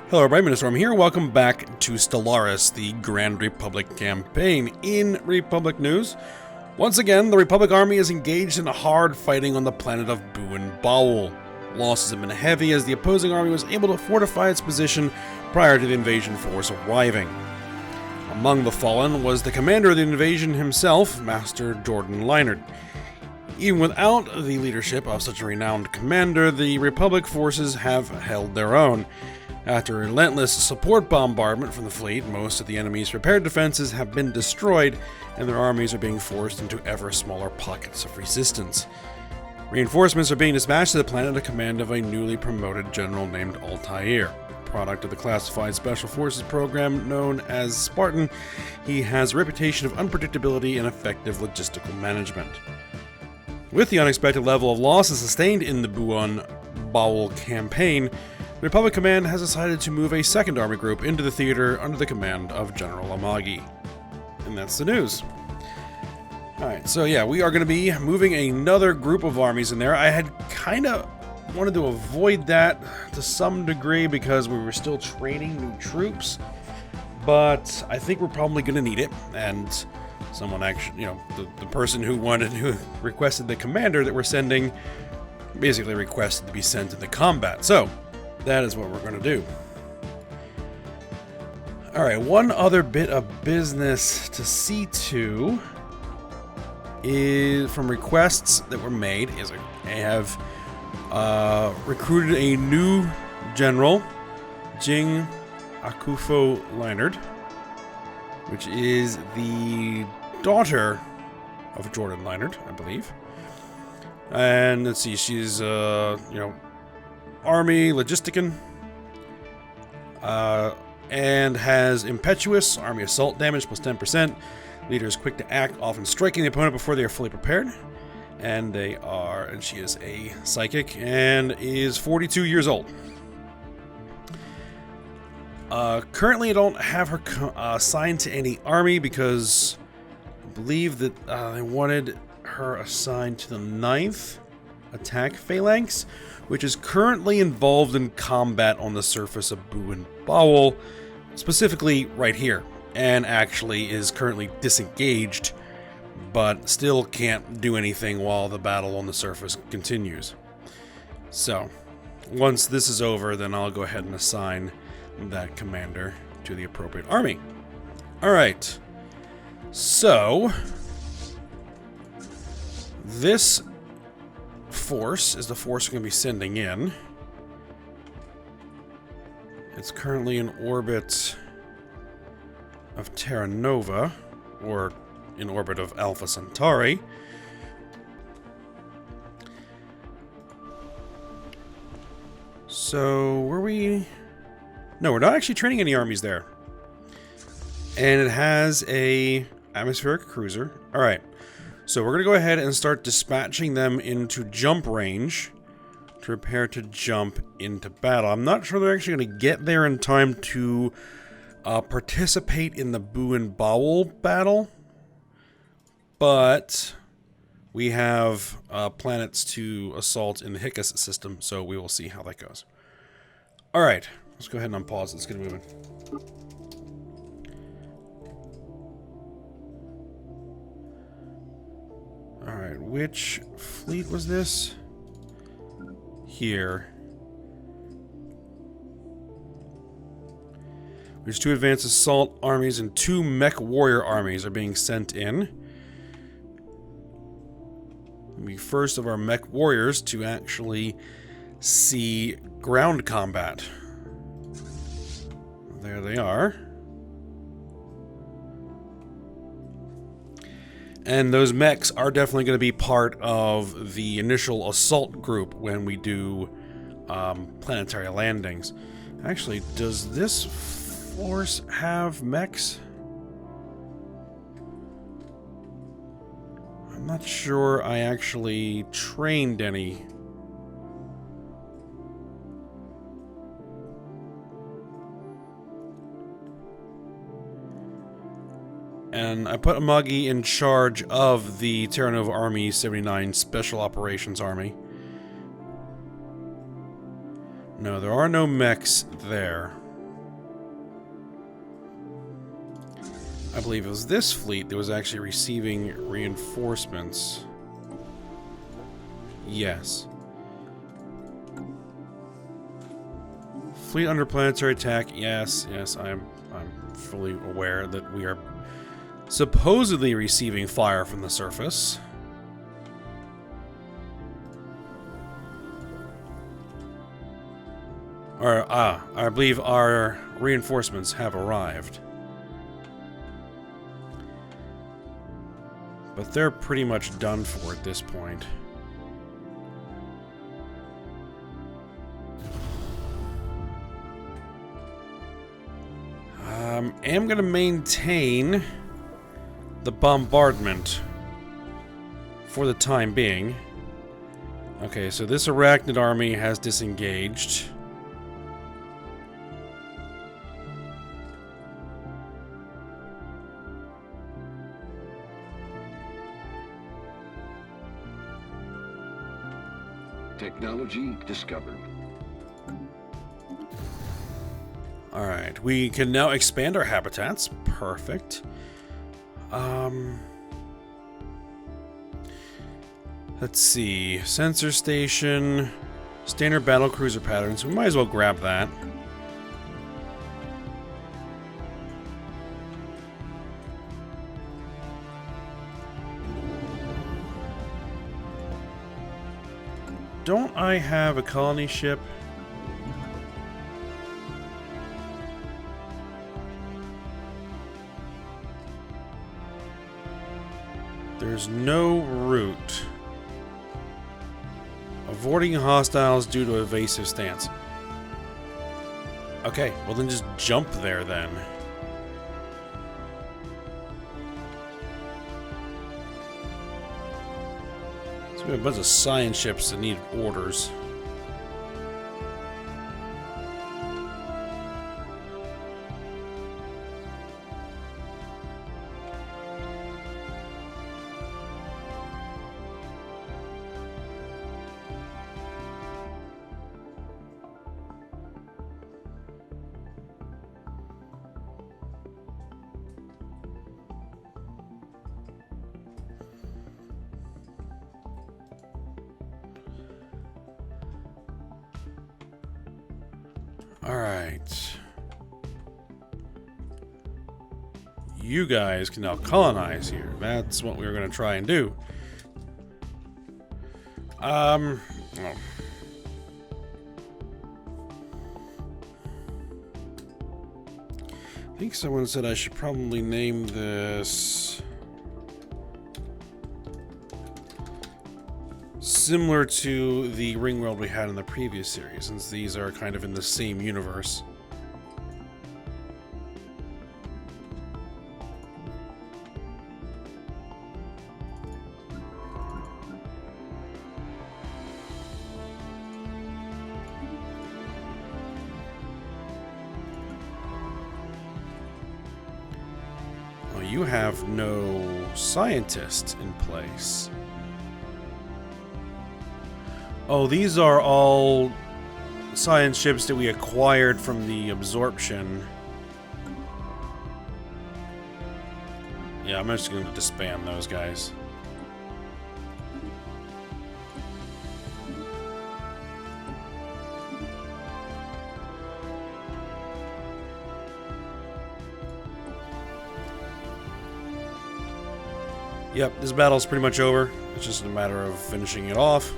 Hello everybody, Storm here. Welcome back to Stellaris, the Grand Republic campaign. In Republic news, once again, the Republic army is engaged in hard fighting on the planet of Buin Bowel. Losses have been heavy as the opposing army was able to fortify its position prior to the invasion force arriving. Among the fallen was the commander of the invasion himself, Master Jordan Leinard. Even without the leadership of such a renowned commander, the Republic forces have held their own. After relentless support bombardment from the fleet, most of the enemy's prepared defenses have been destroyed, and their armies are being forced into ever smaller pockets of resistance. Reinforcements are being dispatched to the planet under command of a newly promoted general named Altair. Product of the classified special forces program known as Spartan, he has a reputation of unpredictability and effective logistical management. With the unexpected level of losses sustained in the Buin Bowel campaign, the Republic Command has decided to move a second army group into the theater under the command of General Amagi. And that's the news. Alright, so yeah, we are going to be moving another group of armies in there. I had kind of wanted to avoid that to some degree because we were still training new troops, but I think we're probably going to need it, and someone actually, the person who requested the commander that we're sending basically requested to be sent into combat. So that is what we're going to do. Alright, one other bit of business to see to is from requests that were made is I have recruited a new general, Jing Akufo Leinard, which is the daughter of Jordan Leinard, I believe. And let's see, she's Army Logistican, and has Impetuous, Army Assault damage plus 10%. Leader is quick to act, often striking the opponent before they are fully prepared. And she is a Psychic and is 42 years old. Currently I don't have her assigned to any army because I believe that I wanted her assigned to the 9th Attack Phalanx, which is currently involved in combat on the surface of Buin Bowel, specifically right here, and actually is currently disengaged, but still can't do anything while the battle on the surface continues. So, once this is over, then I'll go ahead and assign that commander to the appropriate army. Alright, so this force is the force we're going to be sending in. It's currently in orbit of Terra Nova, or in orbit of Alpha Centauri. So, No, we're not actually training any armies there. And it has a atmospheric cruiser. Alright. So we're going to go ahead and start dispatching them into jump range to prepare to jump into battle. I'm not sure they're actually going to get there in time to participate in the Buin Bowel battle, but we have planets to assault in the Hicus system, so we will see how that goes. Alright, let's go ahead and unpause. Let's get moving. Alright, which fleet was this? Here. There's 2 advanced assault armies and 2 mech warrior armies are being sent in. It'll be first of our mech warriors to actually see ground combat. There they are. And those mechs are definitely going to be part of the initial assault group when we do planetary landings. Actually, does this force have mechs? I'm not sure I actually trained any. And I put Amagi in charge of the Terra Nova Army 79 Special Operations Army. No, there are no mechs there. I believe it was this fleet that was actually receiving reinforcements. Yes. Fleet under planetary attack. Yes, yes, I'm fully aware that we are supposedly receiving fire from the surface. I believe our reinforcements have arrived. But they're pretty much done for at this point. Am going to maintain the bombardment for the time being. Okay, so this arachnid army has disengaged. Technology discovered. Alright, we can now expand our habitats. Perfect. Let's see. Sensor station. Standard battle cruiser patterns. We might as well grab that. Don't I have a colony ship? There's no route. Avoiding hostiles due to evasive stance. Okay, well then just jump there then. So we have a bunch of science ships that need orders. Alright. You guys can now colonize here. That's what we were going to try and do. Oh. I think someone said I should probably name this similar to the ring world we had in the previous series, since these are kind of in the same universe. Oh, you have no scientist in place. Oh, these are all science ships that we acquired from the absorption. Yeah, I'm just going to disband those guys. Yep, this battle's pretty much over. It's just a matter of finishing it off.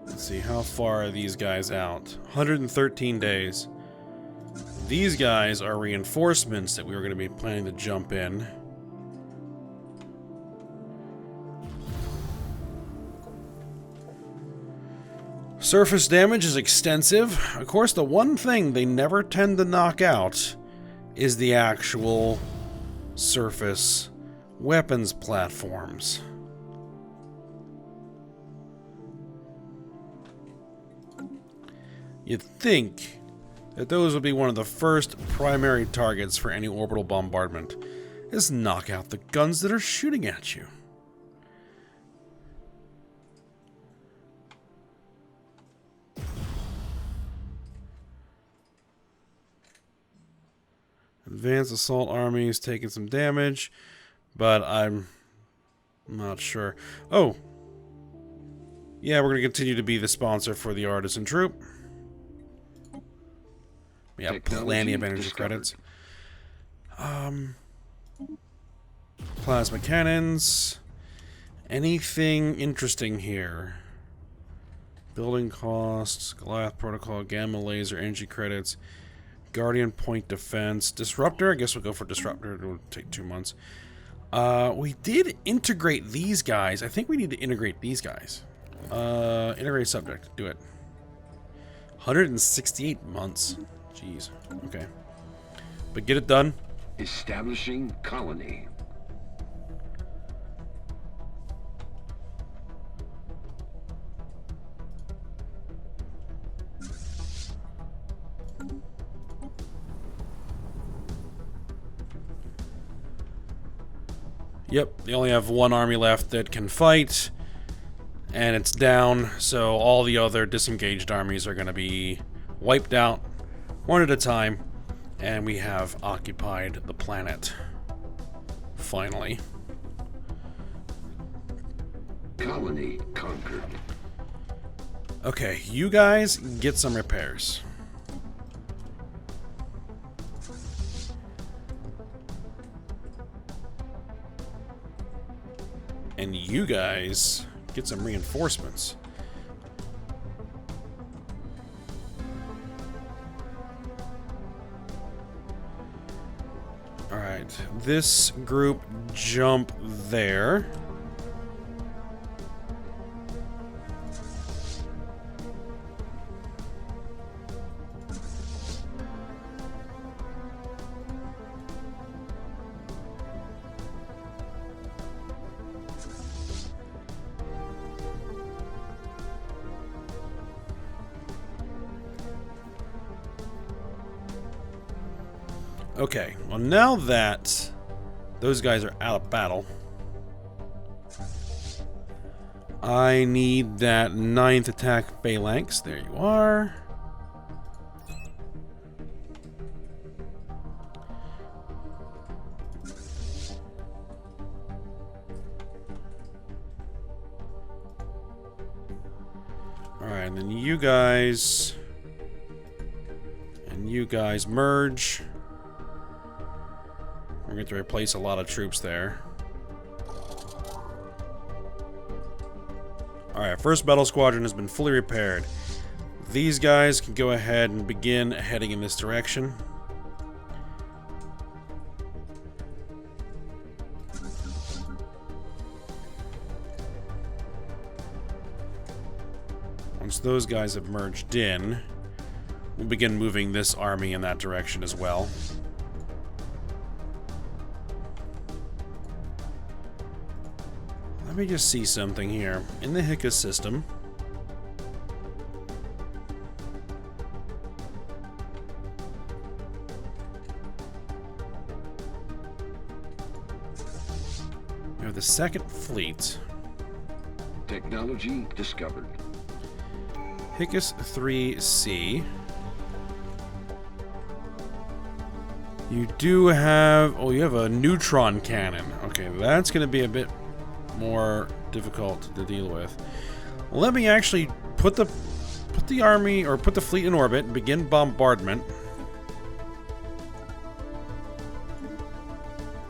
Let's see, how far are these guys out? 113 days. These guys are reinforcements that we were going to be planning to jump in. Surface damage is extensive. Of course, the one thing they never tend to knock out is the actual surface weapons platforms. You'd think that those would be one of the first primary targets for any orbital bombardment, is knock out the guns that are shooting at you. Advanced assault army is taking some damage, but I'm not sure. Oh! Yeah, we're going to continue to be the sponsor for the Artisan Troop. We have plenty of energy credits. Plasma cannons. Anything interesting here? Building costs, Goliath Protocol, Gamma Laser, energy credits. Guardian Point Defense. Disruptor? I guess we'll go for Disruptor. It'll take 2 months. We did integrate these guys. I think we need to integrate these guys. Integrate subject. Do it. 168 months. Jeez. Okay. But get it done. Establishing colony. Yep, they only have one army left that can fight, and it's down, so all the other disengaged armies are going to be wiped out one at a time, and we have occupied the planet. Finally. Colony conquered. Okay, you guys get some repairs. And you guys get some reinforcements. Alright, this group jump there. Okay, well now that those guys are out of battle, I need that 9th attack phalanx. There you are. Alright, and then you guys and you guys merge. We're going to replace a lot of troops there. Alright, first battle squadron has been fully repaired. These guys can go ahead and begin heading in this direction. Once those guys have merged in, we'll begin moving this army in that direction as well. Let me just see something here. In the Hicus system, we have the second fleet. Technology discovered. Hicus 3C. You do have... oh, you have a neutron cannon. Okay, that's going to be a bit more difficult to deal with. Let me actually put the army, or put the fleet in orbit and begin bombardment.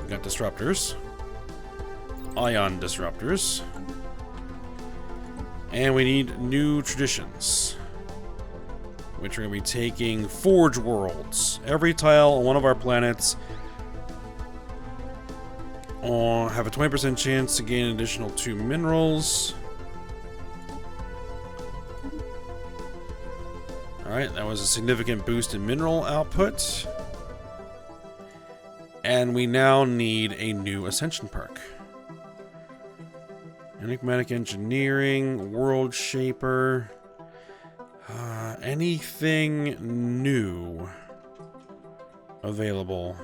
We got disruptors. Ion disruptors. And we need new traditions, which are going to be taking Forge Worlds. Every tile on one of our planets have a 20% chance to gain an additional 2 minerals. Alright, that was a significant boost in mineral output. And we now need a new Ascension Park. Enigmatic Engineering, World Shaper, anything new available?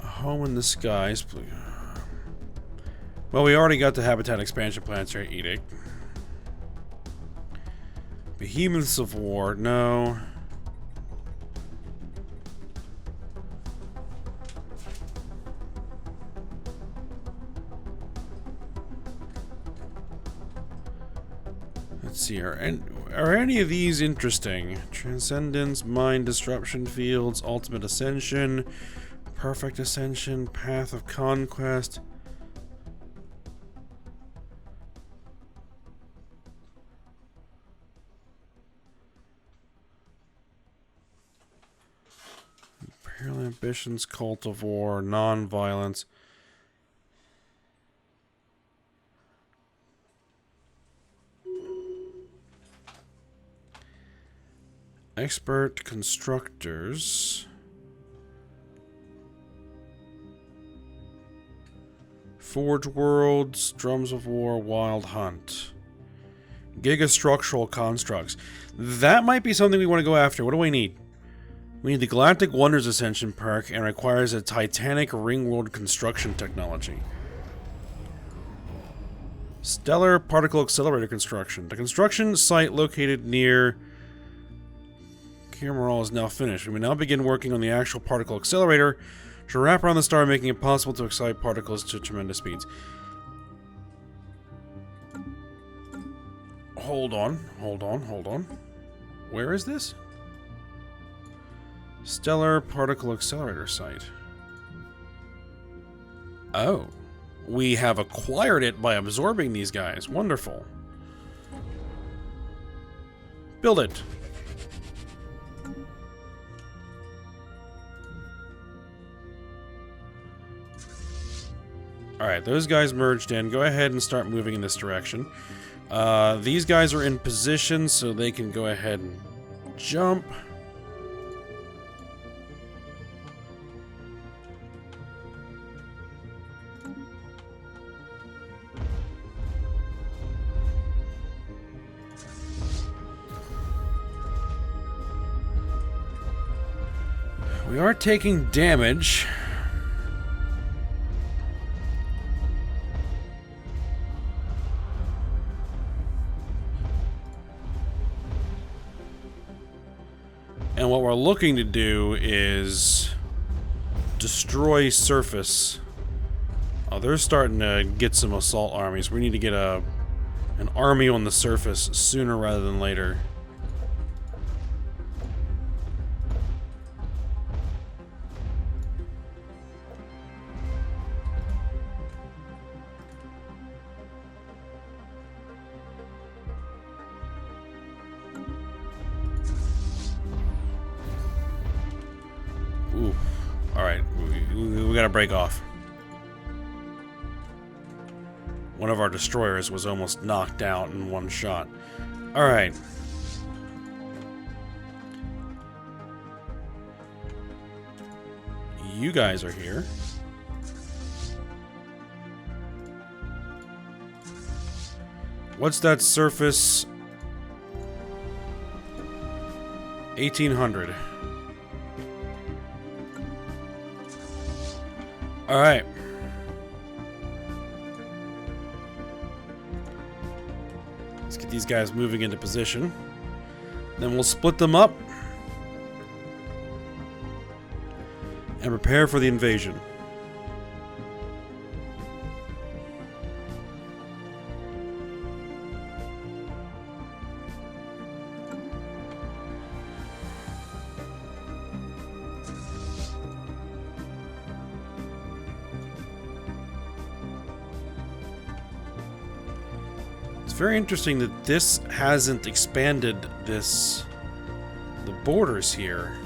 A home in the skies. Well, we already got the habitat expansion plans here, Edict. Behemoths of War, no. Let's see, are any of these interesting? Transcendence, Mind Disruption Fields, Ultimate Ascension, Perfect Ascension, Path of Conquest. Imperial Ambitions, Cult of War, Non-Violence. Expert Constructors. Forge Worlds, Drums of War, Wild Hunt. Gigastructural Constructs. That might be something we want to go after. What do we need? We need the Galactic Wonders Ascension Park and requires a Titanic Ringworld construction technology. Stellar Particle Accelerator Construction. The construction site located near Cameral is now finished. We may now begin working on the actual particle accelerator to wrap around the star, making it possible to excite particles to tremendous speeds. Hold on. Where is this? Stellar Particle Accelerator Site. Oh. We have acquired it by absorbing these guys. Wonderful. Build it. Alright, those guys merged in. Go ahead and start moving in this direction. These guys are in position, so they can go ahead and jump. We are taking damage. And what we're looking to do is destroy surface. Oh, they're starting to get some assault armies. We need to get an army on the surface sooner rather than later. Ooh. Alright, we gotta break off. One of our destroyers was almost knocked out in one shot. Alright. You guys are here. What's that surface? 1800. Alright. Let's get these guys moving into position. Then we'll split them up and prepare for the invasion. Very interesting that this hasn't expanded the borders here.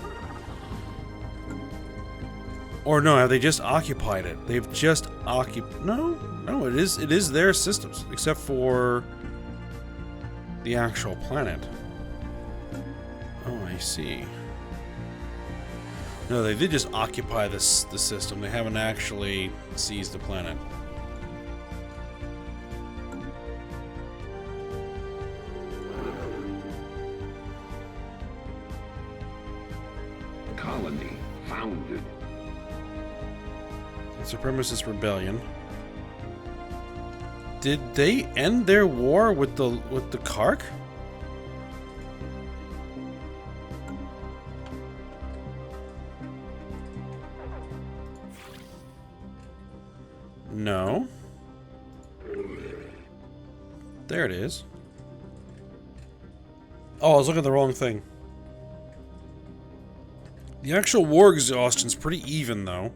Or no, have they just occupied it? They've just occupied. No, it is their systems, except for the actual planet. Oh, I see. No, they did just occupy the system. They haven't actually seized the planet. Colony founded. Supremacist rebellion. Did they end their war with the Kark? No. There it is. Oh, I was looking at the wrong thing. The actual war exhaustion's pretty even, though.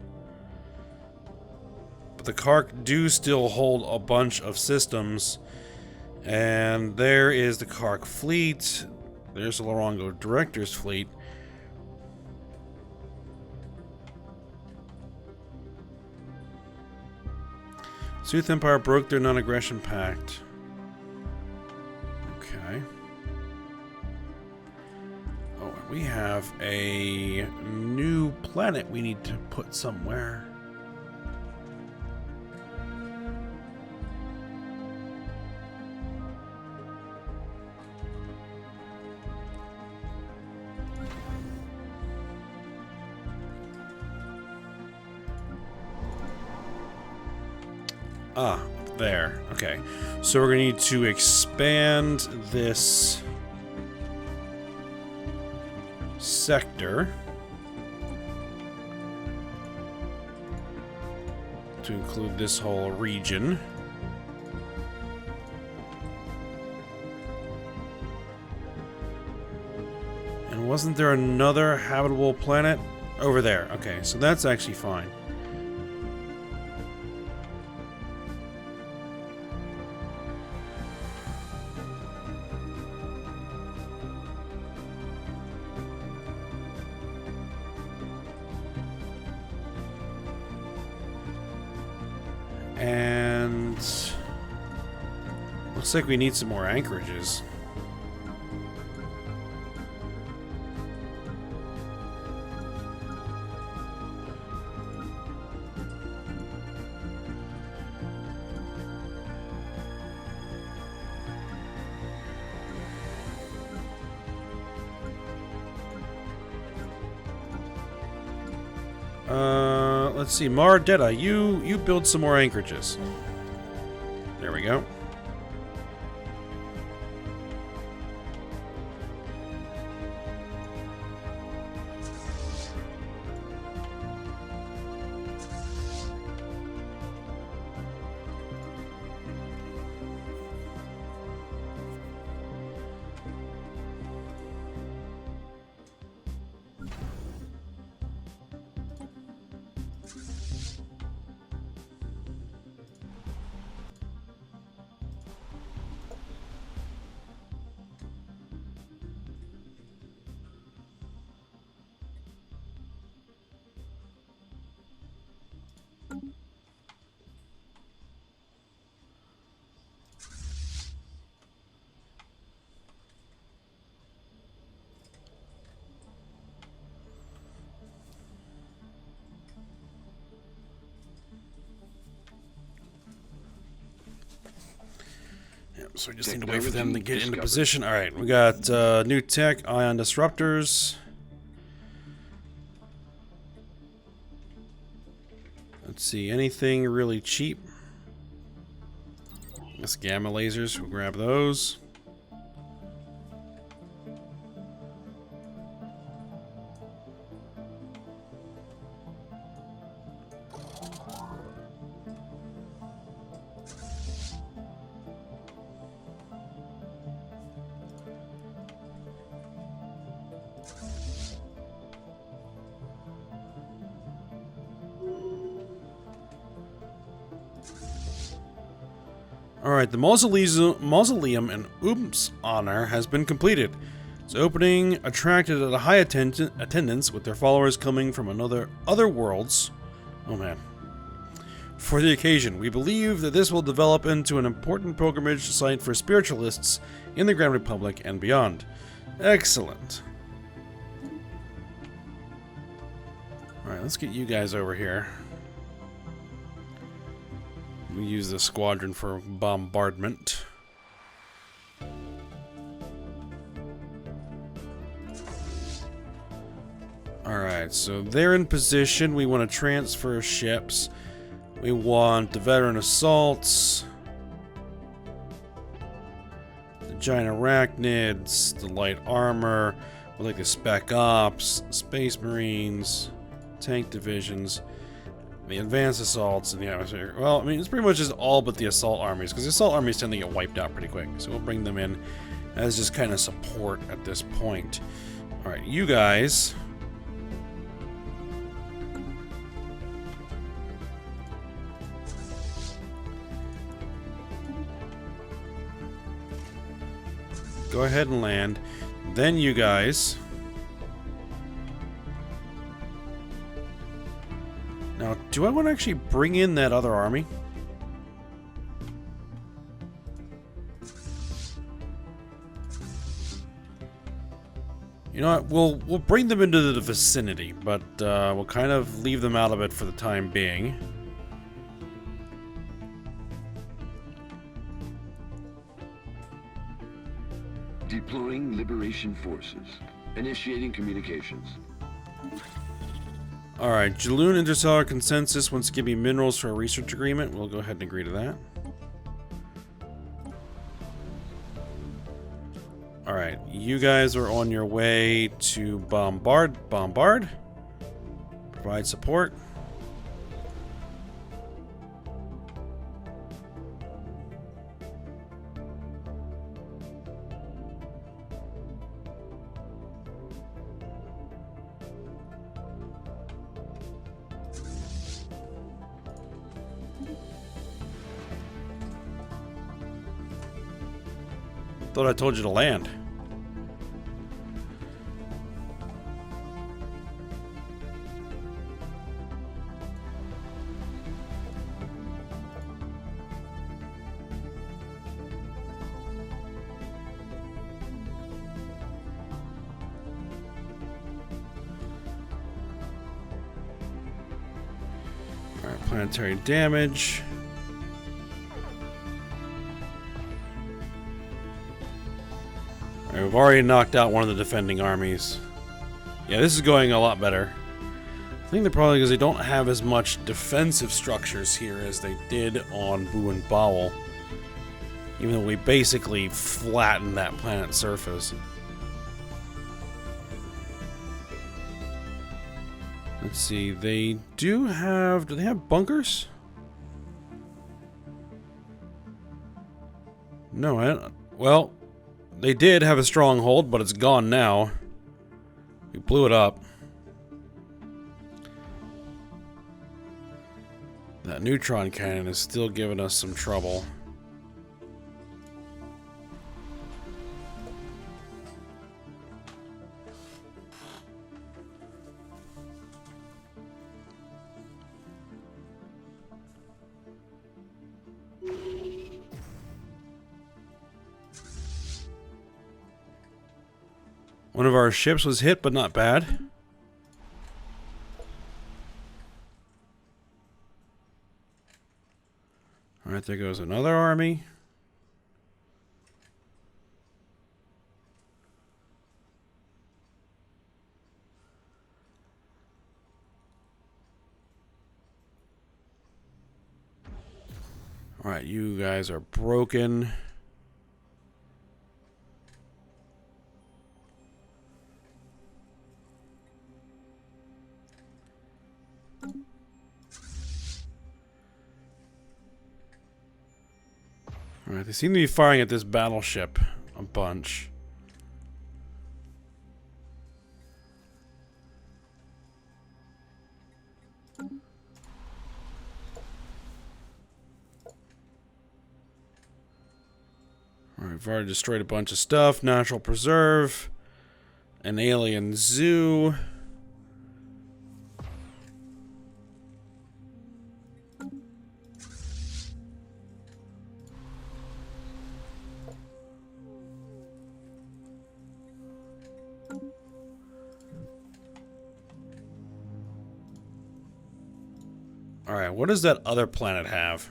But the Kark do still hold a bunch of systems. And there is the Kark fleet. There's the Lorongo Director's fleet. Sooth Empire broke their non-aggression pact. Okay. Oh, we have a new planet we need to put somewhere. Ah, there. Okay. So we're going to need to expand this sector to include this whole region. And wasn't there another habitable planet over there? Okay, so that's actually fine. And looks like we need some more anchorages. Let's see, Mardetta, you build some more anchorages. There we go. So we just need to wait for them to get into position. Alright, we got new tech, ion disruptors. Let's see, anything really cheap? I guess gamma lasers, we'll grab those. Alright, the mausoleum in Oom's honor has been completed. Its opening attracted a high attendance, with their followers coming from other worlds. Oh man. For the occasion, we believe that this will develop into an important pilgrimage site for spiritualists in the Grand Republic and beyond. Excellent. Alright, let's get you guys over here. We use the squadron for bombardment. Alright, so they're in position. We want to transfer ships. We want the veteran assaults, the giant arachnids, the light armor, we like the spec ops, space marines, tank divisions, the advanced assaults, and the atmosphere. Well, I mean, it's pretty much just all but the assault armies, because the assault armies tend to get wiped out pretty quick. So we'll bring them in as just kind of support at this point. Alright, you guys. Go ahead and land. Then you guys. Now, do I want to actually bring in that other army? You know what? We'll bring them into the vicinity, but we'll kind of leave them out of it for the time being. Deploying Liberation Forces. Initiating communications. Alright, Jaloon Interstellar Consensus wants to give me minerals for a research agreement. We'll go ahead and agree to that. Alright, you guys are on your way to bombard. Provide support. Thought I told you to land. Alright, planetary damage. We've already knocked out one of the defending armies. Yeah, this is going a lot better. I think they're probably because they don't have as much defensive structures here as they did on Bu and Bowel. Even though we basically flattened that planet's surface. Let's see, they do they have bunkers? No, I don't. Well, they did have a stronghold, but it's gone now. We blew it up. That neutron cannon is still giving us some trouble. One of our ships was hit, but not bad. Alright, there goes another army. Alright, you guys are broken. Alright, they seem to be firing at this battleship a bunch. Alright, we've already destroyed a bunch of stuff. Natural preserve. An alien zoo. Alright, what does that other planet have?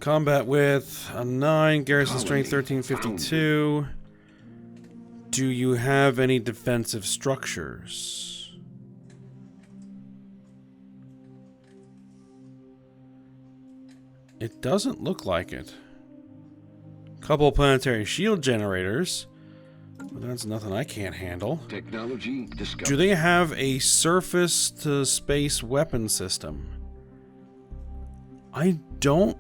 Combat width, a 9, garrison strength 1352. Do you have any defensive structures? It doesn't look like it. Couple of planetary shield generators. But that's nothing I can't handle. Technology discovered. Do they have a surface to space weapon system? I don't.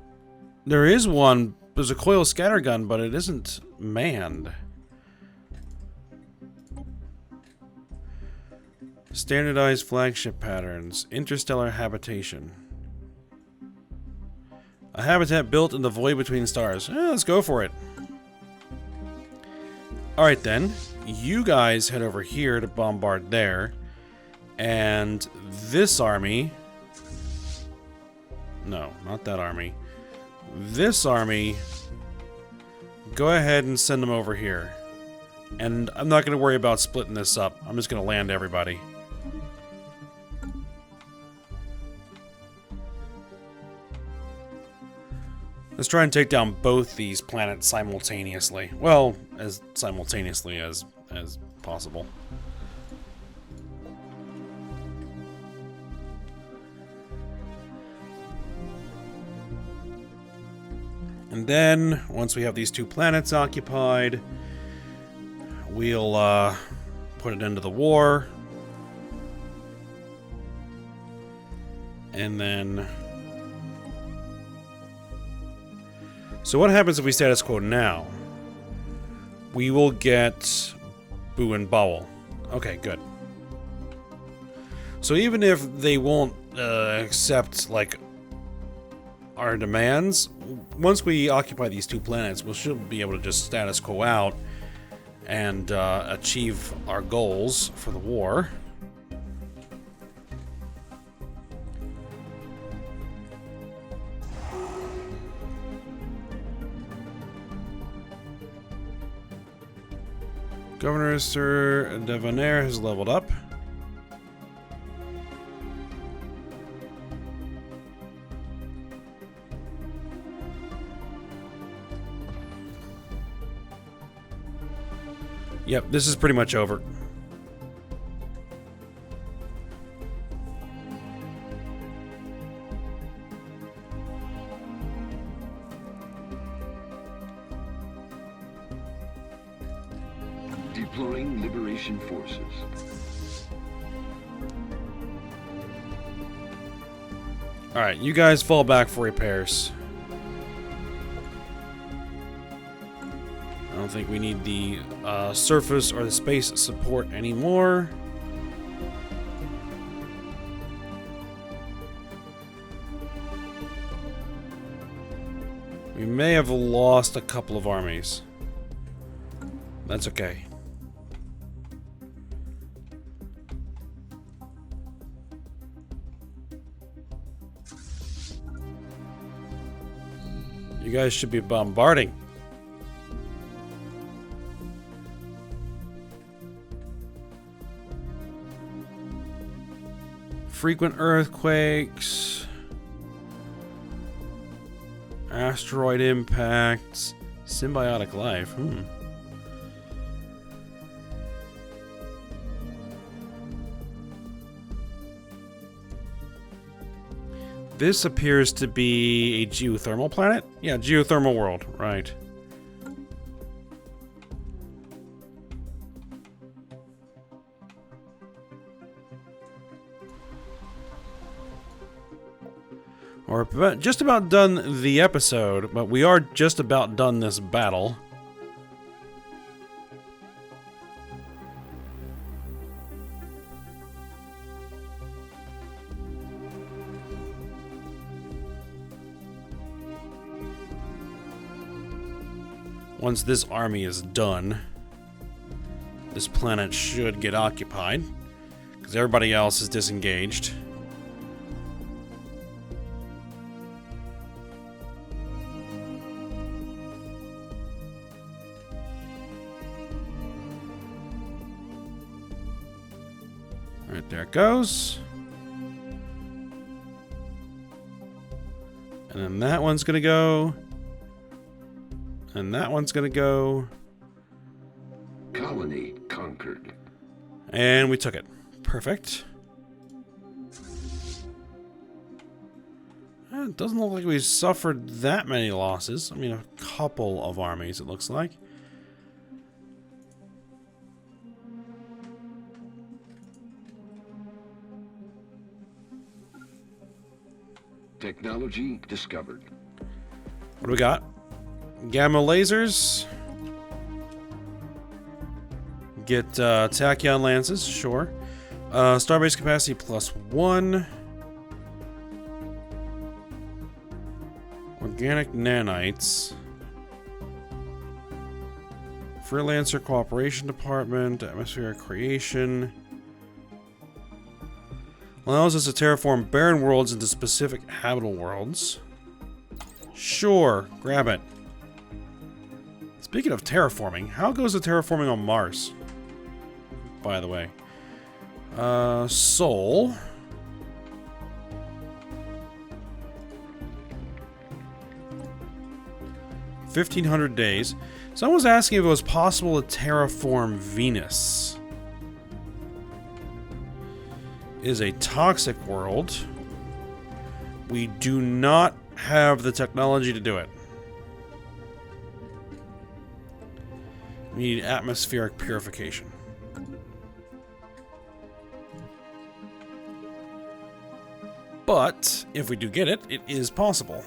There is one. There's a coil scattergun, but it isn't manned. Standardized flagship patterns. Interstellar habitation. A habitat built in the void between stars. Let's go for it. Alright then. You guys head over here to bombard there. And this army... No, not that army. This army... Go ahead and send them over here. And I'm not going to worry about splitting this up. I'm just going to land everybody. Let's try and take down both these planets simultaneously. Well, as simultaneously as possible. And then, once we have these two planets occupied, we'll put it into the war. And then... So what happens if we status quo now? We will get Boo and Bowel. Okay, good. So even if they won't accept, like, our demands, once we occupy these two planets, we should be able to just status quo out and achieve our goals for the war. Governor Sir Devonair has leveled up. Yep, this is pretty much over. Deploying liberation forces. Alright, you guys fall back for repairs. I don't think we need the surface or the space support anymore. We may have lost a couple of armies. That's okay. You guys should be bombarding. Frequent earthquakes. Asteroid impacts. Symbiotic life. This appears to be a geothermal planet? Yeah, geothermal world, right. We're just about done the episode, but we are just about done this battle. Once this army is done, this planet should get occupied, because everybody else is disengaged. Perfect, there it goes. And then that one's gonna go. And that one's gonna go. Colony conquered. And we took it. Perfect. It doesn't look like we suffered that many losses. I mean, a couple of armies, it looks like. Technology discovered. What do we got? Gamma lasers. Get tachyon lances, sure. Starbase capacity +1. Organic nanites. Freelancer cooperation department. Atmospheric creation. Allows us to terraform barren worlds into specific habitable worlds. Sure, grab it. Speaking of terraforming, how goes the terraforming on Mars? By the way. Soul. $1,500 days. Someone was asking if it was possible to terraform Venus. It is a toxic world. We do not have the technology to do it. We need atmospheric purification. But if we do get it, it is possible.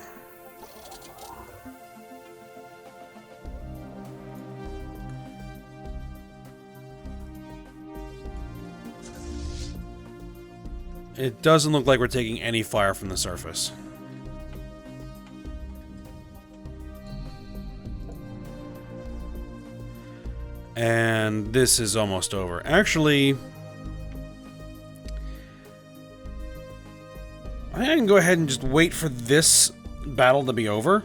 It doesn't look like we're taking any fire from the surface. And this is almost over. Actually, I can go ahead and just wait for this battle to be over.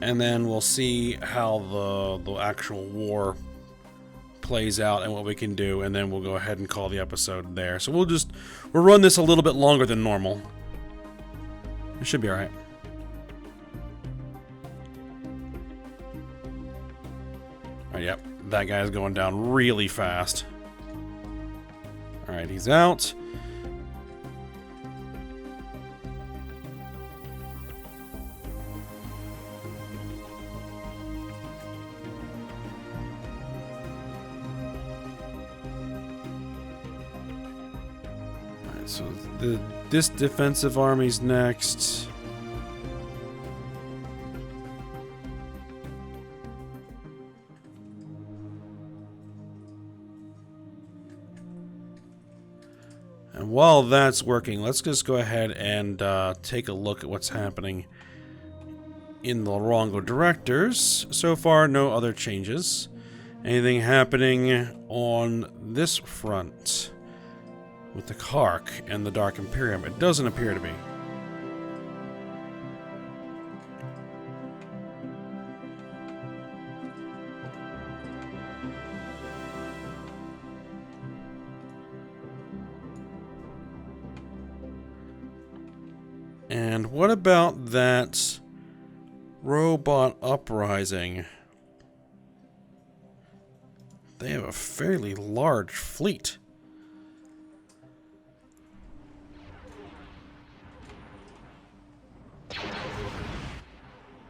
And then we'll see how the actual war plays out and what we can do, and then we'll go ahead and call the episode there. So we'll run this a little bit longer than normal. It should be alright. Alright, yep. That guy's going down really fast. Alright, he's out. So this defensive army's next. And while that's working, let's just go ahead and take a look at what's happening in the Longo Directors. So far, no other changes. Anything happening on this front? With the Kark and the Dark Imperium, it doesn't appear to be. And what about that robot Uprising? They have a fairly large fleet.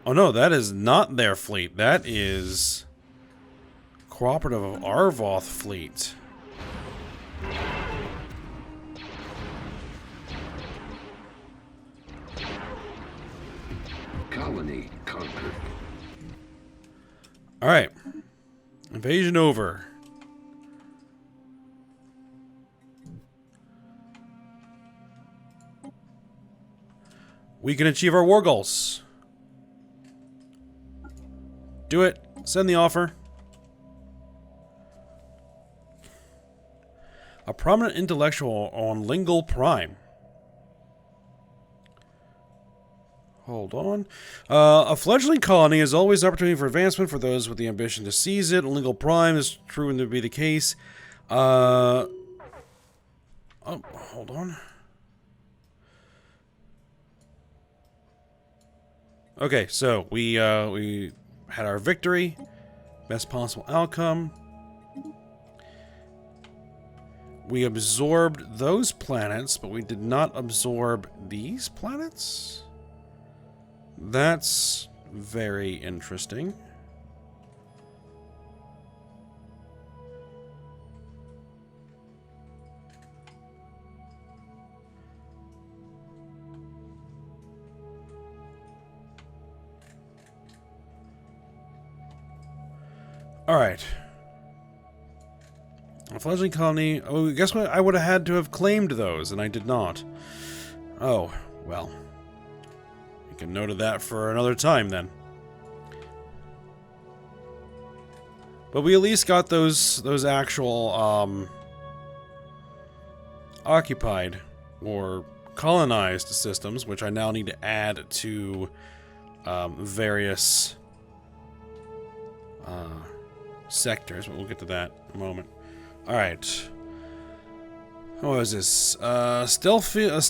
Oh no, that is not their fleet. That is Cooperative of Arvoth fleet. Colony conquered. Alright. Invasion over. We can achieve our war goals. Do it. Send the offer. A prominent intellectual on Lingal Prime. Hold on. A fledgling colony is always an opportunity for advancement for those with the ambition to seize it. Lingal Prime is proven to be the case. Oh, hold on. Okay, so we had our victory. Best possible outcome. We absorbed those planets, but we did not absorb these planets? That's very interesting. Alright. A fledgling colony. Oh, guess what? I would have had to have claimed those, and I did not. Oh, well. We can note of that for another time, then. But we at least got those actual, occupied, or colonized systems, which I now need to add to, various, sectors, but we'll get to that in a moment. Alright. What is this? Felix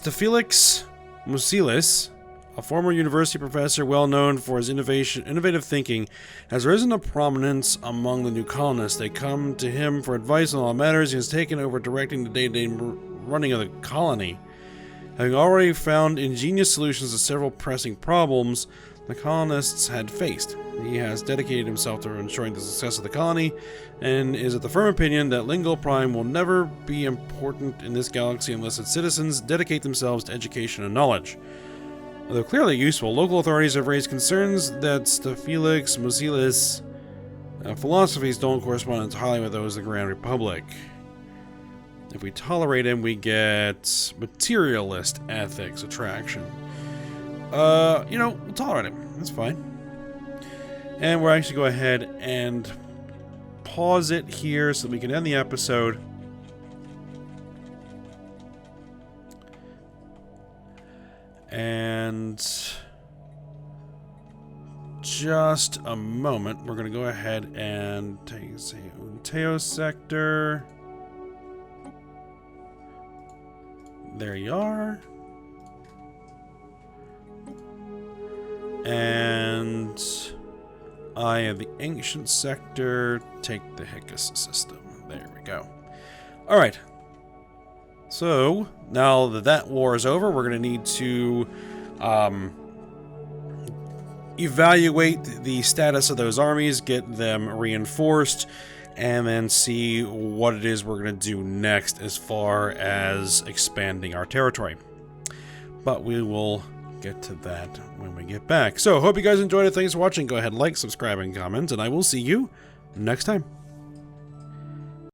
Vasilis, a former university professor well known for his innovative thinking, has risen to prominence among the new colonists. They come to him for advice on all matters. He has taken over directing the day-to-day running of the colony. Having already found ingenious solutions to several pressing problems the colonists had faced, he has dedicated himself to ensuring the success of the colony, and is of the firm opinion that Lingo Prime will never be important in this galaxy unless its citizens dedicate themselves to education and knowledge. Although clearly useful, local authorities have raised concerns that Felix Vasilis' philosophies don't correspond entirely with those of the Grand Republic. If we tolerate him, we get materialist ethics attraction. You know, we'll tolerate him. That's fine. And we'll actually go ahead and pause it here so that we can end the episode. And just a moment, we're going to go ahead and take, say, Unteo sector. There you are. And I have the ancient sector, take the Hicus system. There we go. Alright. So, now that that war is over, we're going to need to evaluate the status of those armies, get them reinforced, and then see what it is we're going to do next as far as expanding our territory. But we will get to that when we get back. So, hope you guys enjoyed it. Thanks for watching. Go ahead, like, subscribe, and comment, and I will see you next time.